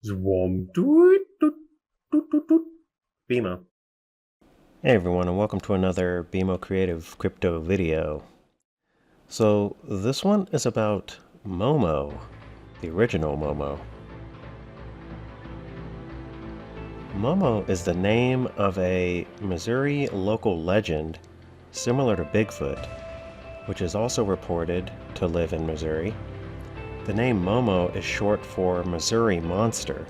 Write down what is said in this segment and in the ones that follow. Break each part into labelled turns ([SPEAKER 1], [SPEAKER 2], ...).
[SPEAKER 1] Zwom. Doot, doot, doot, doot, doot. BMO.
[SPEAKER 2] Hey everyone, and welcome to another BMO Creative crypto video. So this one is about MoMo, the original MoMo. MoMo is the name of a Missouri local legend similar to Bigfoot, which is also reported to live in Missouri. The name MoMo is short for Missouri Monster,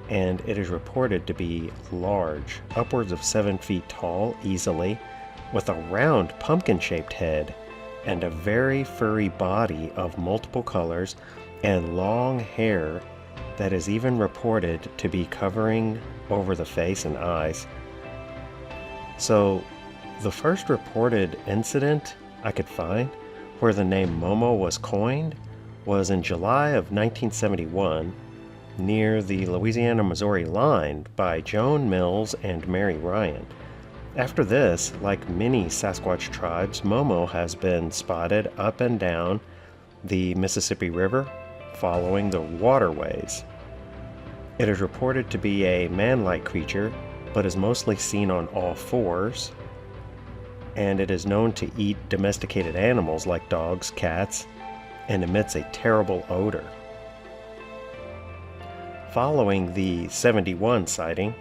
[SPEAKER 2] and it is reported to be large, upwards of 7 feet tall easily, with a round pumpkin-shaped head and a very furry body of multiple colors and long hair that is even reported to be covering over the face and eyes. So, the first reported incident I could find where the name MoMo was coined was in July of 1971 near the Louisiana-Missouri line by Joan Mills and Mary Ryan. After this, like many Sasquatch tribes, MoMo has been spotted up and down the Mississippi River following the waterways. It is reported to be a man-like creature, but is mostly seen on all fours, and it is known to eat domesticated animals like dogs, cats, and emits a terrible odor. Following the 71 sightings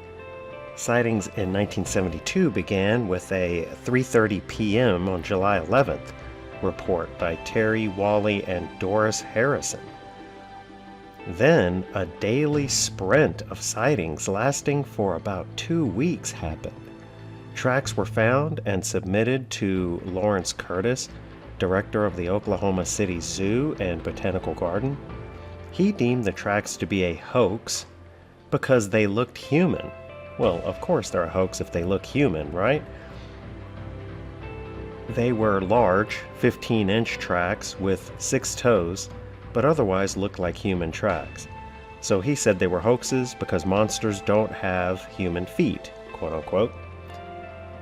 [SPEAKER 2] in 1972 began with a 3:30 p.m. on July 11th report by Terry Wally and Doris Harrison. Then a daily sprint of sightings lasting for about 2 weeks happened. Tracks were found and submitted to Lawrence Curtis, director of the Oklahoma City Zoo and Botanical Garden. He deemed the tracks to be a hoax because they looked human. Well, of course they're a hoax if they look human, right? They were large, 15-inch tracks with 6 toes, but otherwise looked like human tracks. So he said they were hoaxes because monsters don't have human feet, quote unquote.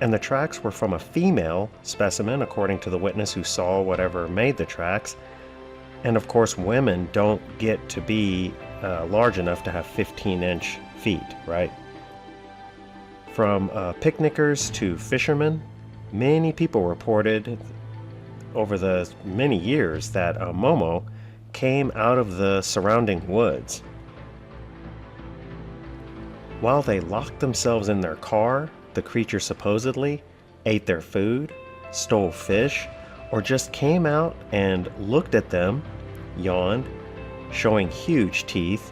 [SPEAKER 2] And the tracks were from a female specimen, according to the witness who saw whatever made the tracks. And of course, women don't get to be large enough to have 15-inch feet, right? From picnickers to fishermen, many people reported over the many years that a MoMo came out of the surrounding woods. While they locked themselves in their car, the creature supposedly ate their food, stole fish, or just came out and looked at them, yawned, showing huge teeth,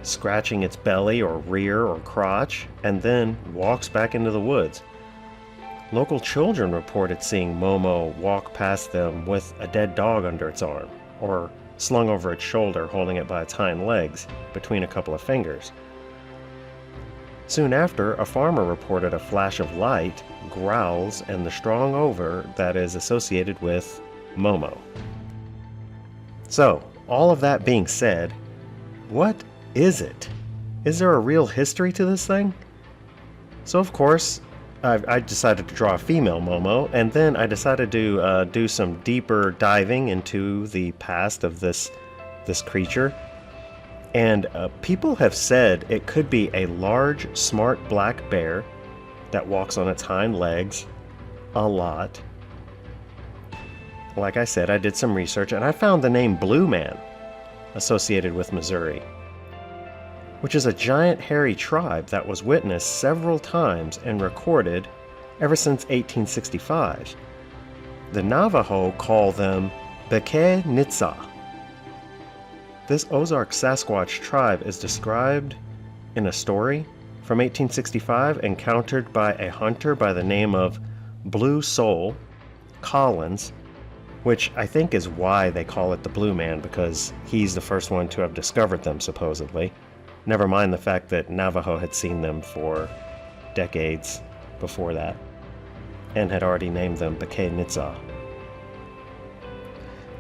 [SPEAKER 2] scratching its belly or rear or crotch, and then walks back into the woods. Local children reported seeing MoMo walk past them with a dead dog under its arm, or slung over its shoulder holding it by its hind legs between a couple of fingers. Soon after, a farmer reported a flash of light, growls, and the strong odor that is associated with MoMo. So, all of that being said, what is it? Is there a real history to this thing? So of course, I decided to draw a female MoMo, and then I decided to do some deeper diving into the past of this creature. And people have said it could be a large, smart black bear that walks on its hind legs a lot. Like I said, I did some research and I found the name Blue Man associated with Missouri, which is a giant hairy tribe that was witnessed several times and recorded ever since 1865. The Navajo call them Beke Nitsa. This Ozark Sasquatch tribe is described in a story from 1865 encountered by a hunter by the name of Blue Soul Collins, which I think is why they call it the Blue Man, because he's the first one to have discovered them, supposedly. Never mind the fact that Navajo had seen them for decades before that, and had already named them Beke Nitsa.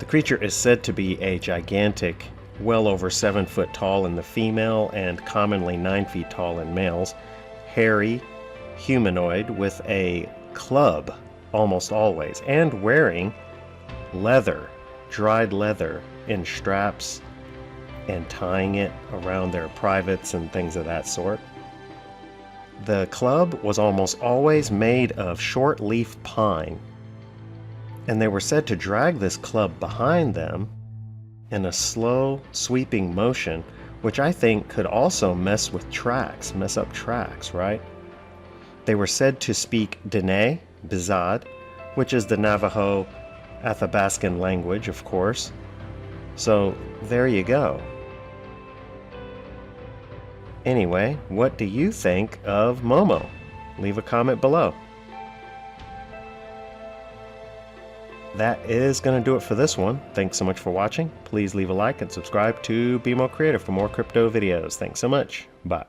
[SPEAKER 2] The creature is said to be a gigantic, well over 7 foot tall in the female and commonly 9 feet tall in males, hairy, humanoid with a club almost always, and wearing leather, dried leather in straps and tying it around their privates and things of that sort. The club was almost always made of short-leaf pine, and they were said to drag this club behind them in a slow, sweeping motion, which I think could also mess up tracks, right? They were said to speak Dene, Bizad, which is the Navajo Athabascan language, of course. So there you go. Anyway, what do you think of MoMo? Leave a comment below. That is going to do it for this one. Thanks so much for watching. Please leave a like and subscribe to BMO Creative for more crypto videos. Thanks so much. Bye.